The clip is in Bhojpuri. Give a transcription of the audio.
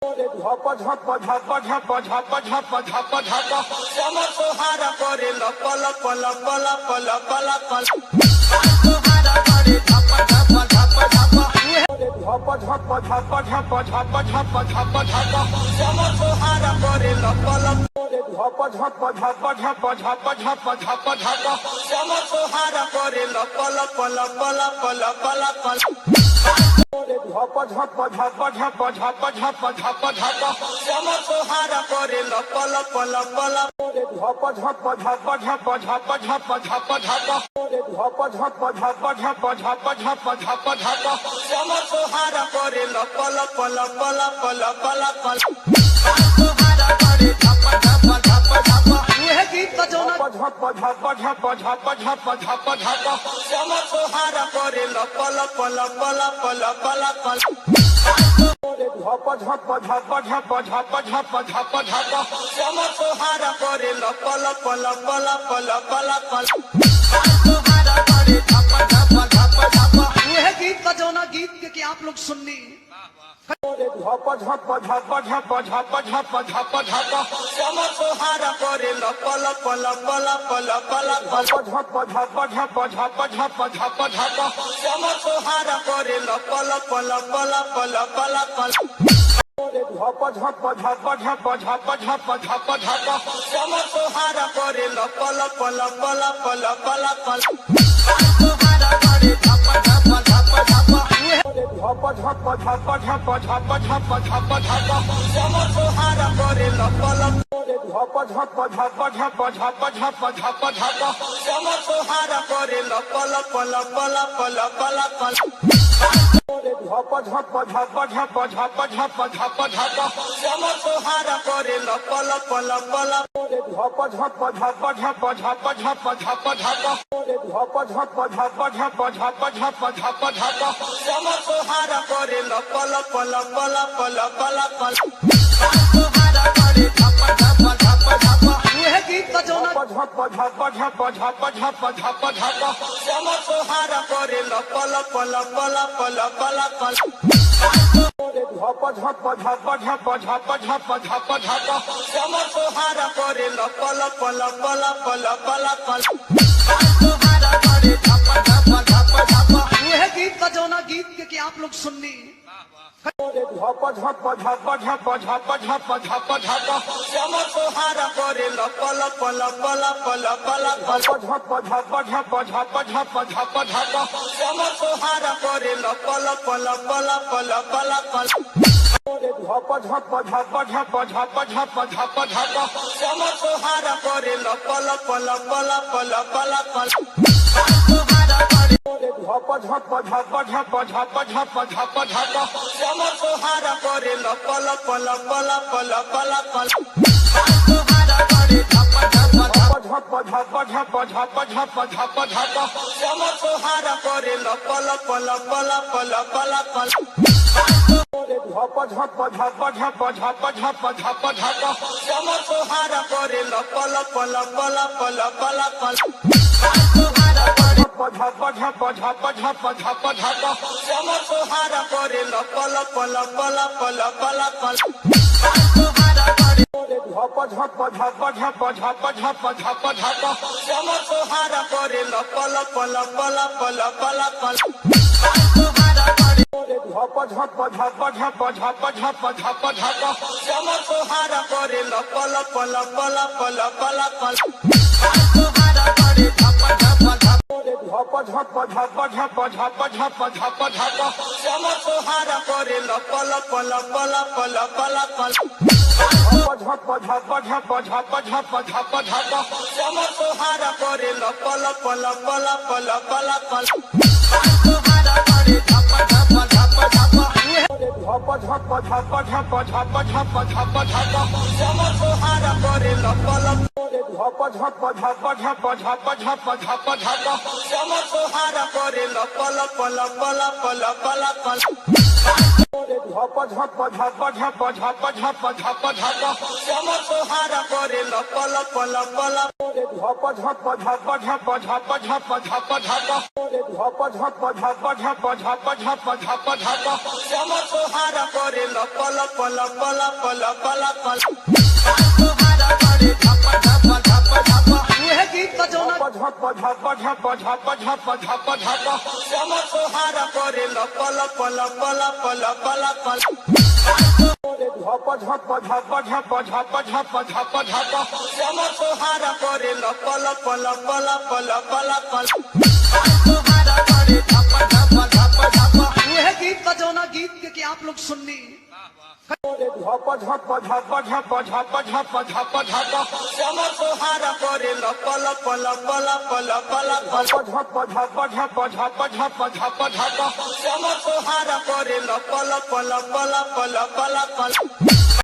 झप झप झप झप झप झप झप झप समसोहारा करे लप लप लप लप लप लप समसोहारा करे झप झप झप झप झप झप झप झप झप झप झप समसोहारा करे लप लप झप झप झप झप झप झप झप झप समसोहारा करे लप लप लप लप लप लप झप झप झप झप झप झप झप झप समसोहारा करे लप लप लप लप झप झप झप झप झप झप झप झप झप झप झप झप झप झप झप झप समसोहारा करे लप लप लप लप लप लप समसोहारा करे झप झप झप झप वह गीत बजाना झप झप झप झप झप झप झप समसोहारा करे लप लप लप लप लप लप झप झप झप झप झप झप झप झप समसोहारा करे लप लप लप लप लप लप समसोहारा करे झप झप झप झप वह गीत बजाना गीत के आप लोग सुननी झप झप झप झप झप झप झप झप समसोहारा करे लप लप लप लप लप लप झप झप झप झप झप झप झप समसोहारा करे लप लप लप लप लप लप झप झप झप झप झप झप झप झप समसोहारा करे लप लप लप लप लप लप समसोहारा करे झप झप झप झप झप झप झप झप झप झप झप झप समसोहारा करे लप लप झप झप झप झप झप झप झप झप समसोहारा करे लप लप लप लप लप लप झप झप झप झप झप झप झप झप समसोहारा करे लप लप लप लप झप झप झप झप झप झप झप झप झप झप झप झप झप झप झप झप समसोहारा करे लप लप लप लप लप लप समसोहारा करे झप झप झप झप वह गीत बजाना झप झप झप झप झप झप झप समसोहारा करे लप लप लप लप लप लप झप झप झप झप झप झप झप झप समसोहारा करे लप लप लप लप लप लप समसोहारा करे झप झप झप झप वह गीत बजाना गीत के आप लोग सुननी झप झप झप झप झप झप झप झप समसोहारा करे लप लप लप लप लप लप झप झप झप झप झप झप झप समसोहारा करे लप लप लप लप लप लप झप झप झप झप झप झप झप झप समसोहारा करे लप लप लप लप लप लप समसोहारा करे झप झप झप झप झप झप झप झप समसोहारा करे लप लप लप लप लप लप समसोहारा करे झप झप झप झप झप झप झप झप झप समसोहारा करे लप लप लप लप लप लप झप झप झप झप झप झप झप झप समसोहारा करे लप लप लप लप लप लप समसोहारा करे झप झप झप झप झप झप समसोहारा करे लप लप लप लप लप लप समसोहारा करे झप झप झप झप झप झप झप झप समसोहारा करे लप लप लप लप लप लप समसोहारा करे झप झप झप झप झप झप झप झप समसोहारा करे लप लप लप लप लप लप समसोहारा करे झप झप झप झप झप झप झप झप झप झप समसोहारा करे लप लप लप लप लप लप झप झप झप झप झप झप झप समसोहारा करे लप लप लप लप लप लप समसोहारा करे झप झप झप झप झप झप झप झप झप झप झप झप समसोहारा करे लप लप झप झप झप झप झप झप झप झप समसोहारा करे लप लप लप लप लप लप ঝপ ঝপ ঝপ ঝপ ঝপ ঝপ ঝপ ঝপ শ্যাম তোহার করে লপ লপ লপ লপ ঝপ ঝপ ঝপ ঝপ ঝপ ঝপ ঝপ ঝপ ঝপ ঝপ ঝপ ঝপ ঝপ ঝপ ঝপ ঝপ শ্যাম তোহার করে লপ লপ লপ লপ লপ লপ তোহার করে ঝপ ঝপ ঝপ ঝপ वो है गीत का जो ना ঝপ ঝপ ঝপ ঝপ ঝপ ঝপ ঝপ শ্যাম তোহার করে লপ লপ লপ লপ লপ লপ ঝপ ঝপ ঝপ ঝপ ঝপ ঝপ ঝপ ঝপ শ্যাম তোহার করে লপ লপ লপ লপ লপ লপ তোহার করে ঝপ ঝপ ঝপ ঝপ वो है गीत का जो ना गीत के आप लोग सुननी ঝপ ঝপ ঝপ ঝপ ঝপ ঝপ ঝপ ঝপ শ্যাম তোহার করে লপ লপ লপ লপ লপ লপ ঝপ ঝপ ঝপ ঝপ ঝপ ঝপ ঝপ শ্যাম তোহার করে লপ লপ লপ লপ লপ লপ